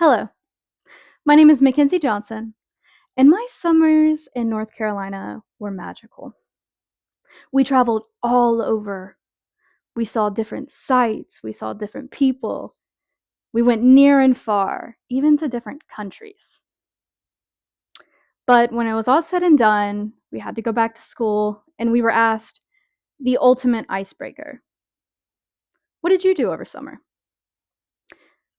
Hello, my name is Mackenzie Johnson, and my summers in North Carolina were magical. We traveled all over. We saw different sights, we saw different people. We went near and far, even to different countries. But when it was all said and done, we had to go back to school, and we were asked the ultimate icebreaker. What did you do over summer?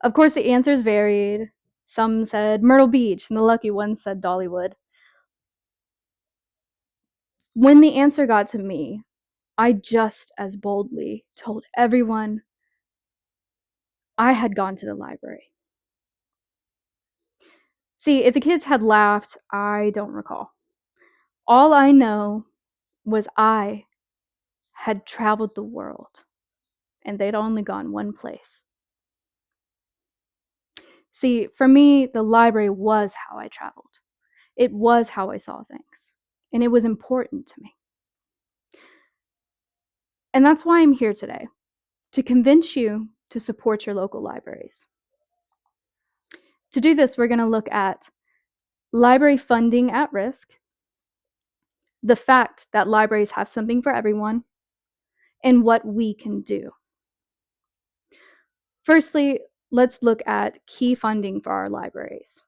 Of course, the answers varied. Some said Myrtle Beach, and the lucky ones said Dollywood. When the answer got to me, I just as boldly told everyone I had gone to the library. See, if the kids had laughed, I don't recall. All I know was I had traveled the world, and they'd only gone one place. See, for me, the library was how I traveled. It was how I saw things, and it was important to me. And that's why I'm here today, to convince you to support your local libraries. To do this, we're going to look at library funding at risk, the fact that libraries have something for everyone, and what we can do. Firstly, let's look at key funding for our libraries.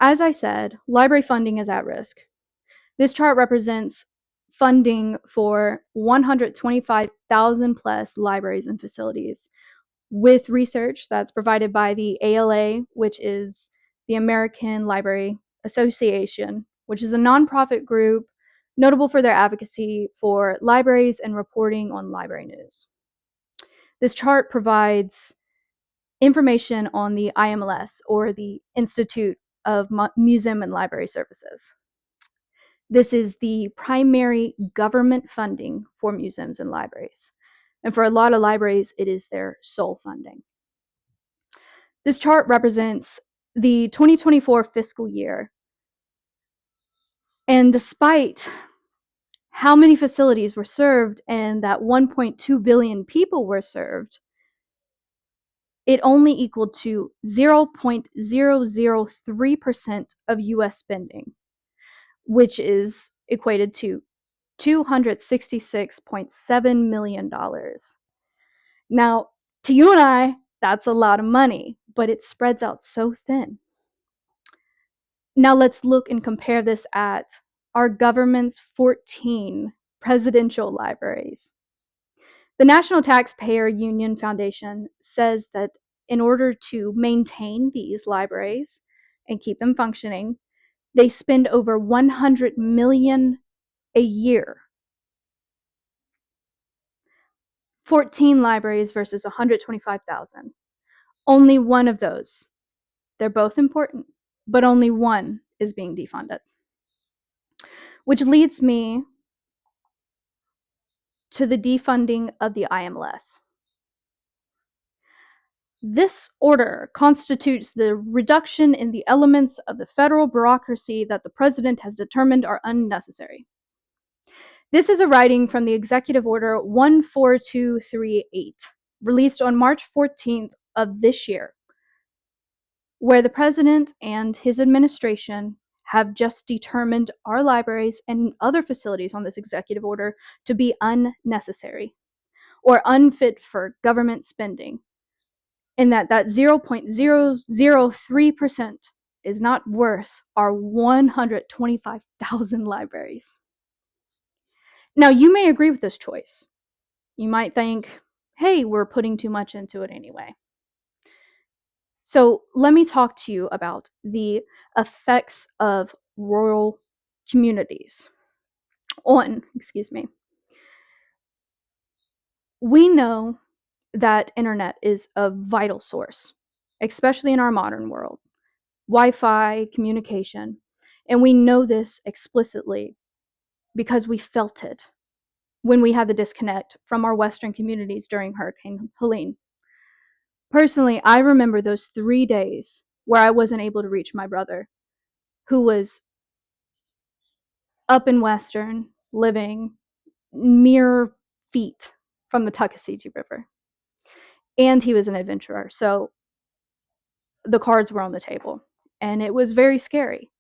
As I said, library funding is at risk. This chart represents funding for 125,000 plus libraries and facilities, with research that's provided by the ALA, which is the American Library Association, which is a nonprofit group notable for their advocacy for libraries and reporting on library news. This chart provides information on the IMLS, or the Institute of Museum and Library Services. This is the primary government funding for museums and libraries. And for a lot of libraries, it is their sole funding. This chart represents the 2024 fiscal year. And despite how many facilities were served and that 1.2 billion people were served, it only equaled to 0.003% of US spending, which is equated to $266.7 million. Now, to you and I, that's a lot of money, but it spreads out so thin. Now let's look and compare this at our government's 14 presidential libraries. The National Taxpayer Union Foundation says that in order to maintain these libraries and keep them functioning, they spend over $100 million a year. 14 libraries versus 125,000. Only one of those. They're both important, but only one is being defunded. Which leads me to the defunding of the IMLS. This order constitutes the reduction in the elements of the federal bureaucracy that the president has determined are unnecessary. This is a writing from the Executive Order 14238, released on March 14th of this year, where the president and his administration have just determined our libraries and other facilities on this executive order to be unnecessary or unfit for government spending, and that 0.003% is not worth our 125,000 libraries. Now, you may agree with this choice. You might think, hey, we're putting too much into it anyway. So let me talk to you about the effects of rural communities We know that internet is a vital source, especially in our modern world. Wi-Fi, communication, and we know this explicitly because we felt it when we had the disconnect from our Western communities during Hurricane Helene. Personally, I remember those 3 days where I wasn't able to reach my brother, who was up in Western, living mere feet from the Tuckasegee River. and he was an adventurer. So the cards were on the table, and it was very scary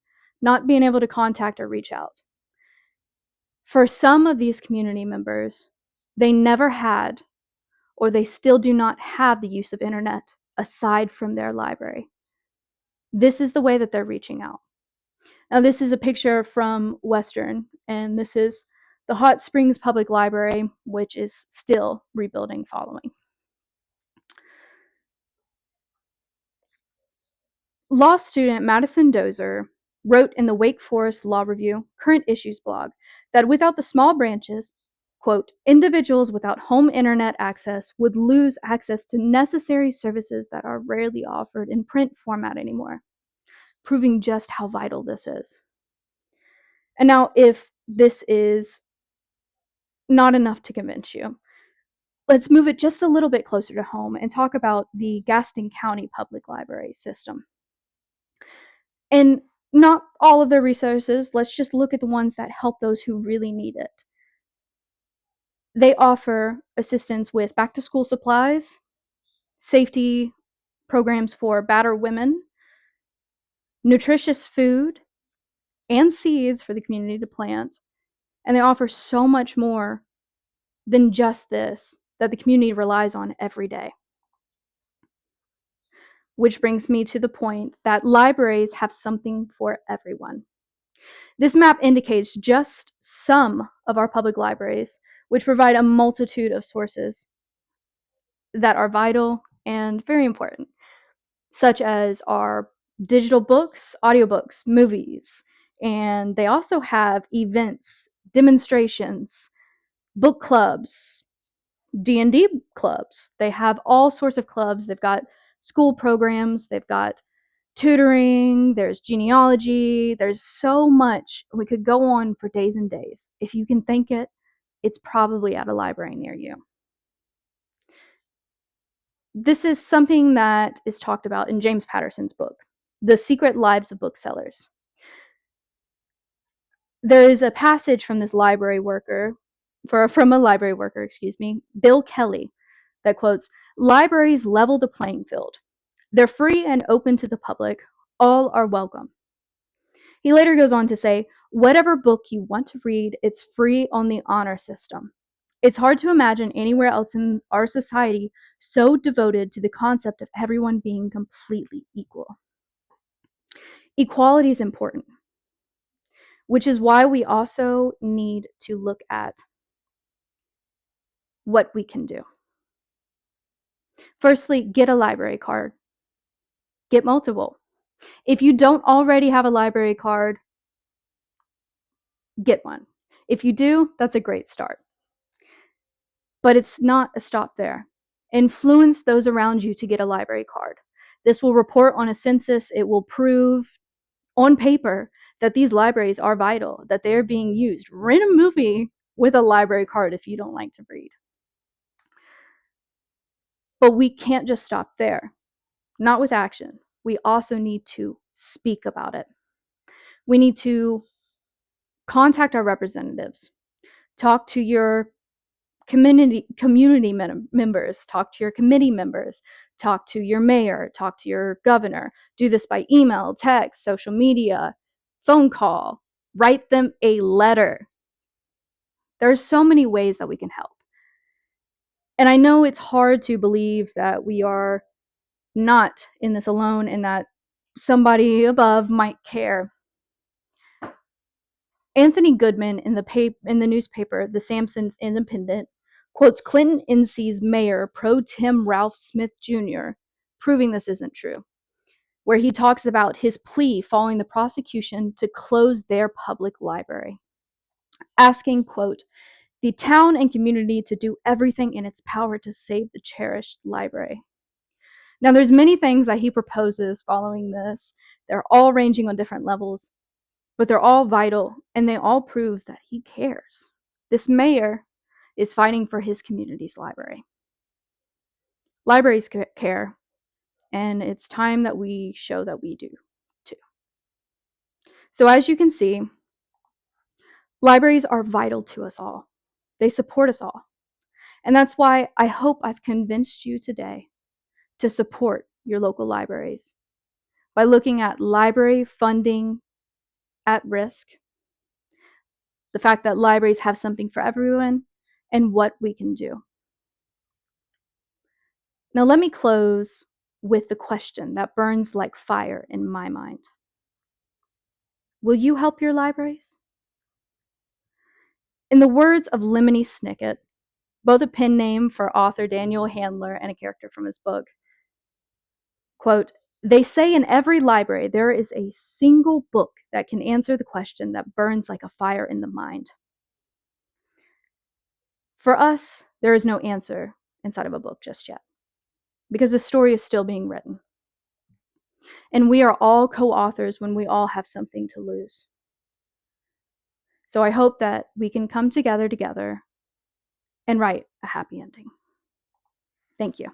not being able to contact or reach out. For some of these community members, they never had, or they still do not have, the use of internet aside from their library. This is the way that they're reaching out. Now, this is a picture from Western, and this is the Hot Springs Public Library, which is still rebuilding following. Law student Madison Dozer wrote in the Wake Forest Law Review Current Issues blog that without the small branches, quote, individuals without home internet access would lose access to necessary services that are rarely offered in print format anymore, proving just how vital this is. And now, if this is not enough to convince you, let's move it just a little bit closer to home and talk about the Gaston County Public Library system. And not all of their resources, let's just look at the ones that help those who really need it. They offer assistance with back to school supplies, safety programs for battered women, nutritious food, and seeds for the community to plant. And they offer so much more than just this that the community relies on every day. Which brings me to the point that libraries have something for everyone. This map indicates just some of our public libraries, which provide a multitude of sources that are vital and very important, such as our digital books, audiobooks, movies, and they also have events, demonstrations, book clubs, D&D clubs. They have all sorts of clubs. They've got school programs, they've got tutoring, there's genealogy, there's so much. We could go on for days and days. If you can think it, it's probably at a library near you. This is something that is talked about in James Patterson's book, The Secret Lives of Booksellers. There is a passage from this library worker, Bill Kelly, that quotes, "Libraries level the playing field. They're free and open to the public. All are welcome." He later goes on to say, "Whatever book you want to read, it's free on the honor system. It's hard to imagine anywhere else in our society so devoted to the concept of everyone being completely equal." Equality is important, which is why we also need to look at what we can do. Firstly, get a library card. Get multiple. If you don't already have a library card, get one. If you do, that's a great start. But it's not a stop there. Influence those around you to get a library card. This will report on a census. It will prove on paper that these libraries are vital, that they're being used. Rent a movie with a library card if you don't like to read. But we can't just stop there. Not with action. We also need to speak about it. We need to contact our representatives, talk to your community members, talk to your committee members, talk to your mayor, talk to your governor. Do this by email, text, social media, phone call, write them a letter. There are so many ways that we can help. And I know it's hard to believe that we are not in this alone and that somebody above might care. Anthony Goodman in the newspaper, The Sampson's Independent, quotes Clinton NC's mayor pro tem Ralph Smith Jr., proving this isn't true, where he talks about his plea following the prosecution to close their public library, asking, quote, the town and community to do everything in its power to save the cherished library. Now, there's many things that he proposes following this. They're all ranging on different levels, but they're all vital, and they all prove that he cares. This mayor is fighting for his community's library. Libraries care, and it's time that we show that we do too. So as you can see, libraries are vital to us all. They support us all. And that's why I hope I've convinced you today to support your local libraries by looking at library funding at risk, the fact that libraries have something for everyone, and what we can do. Now, let me close with the question that burns like fire in my mind. Will you help your libraries? In the words of Lemony Snicket, both a pen name for author Daniel Handler and a character from his book, quote, "They say in every library there is a single book that can answer the question that burns like a fire in the mind." For us, there is no answer inside of a book just yet, because the story is still being written. And we are all co-authors when we all have something to lose. So I hope that we can come together and write a happy ending. Thank you.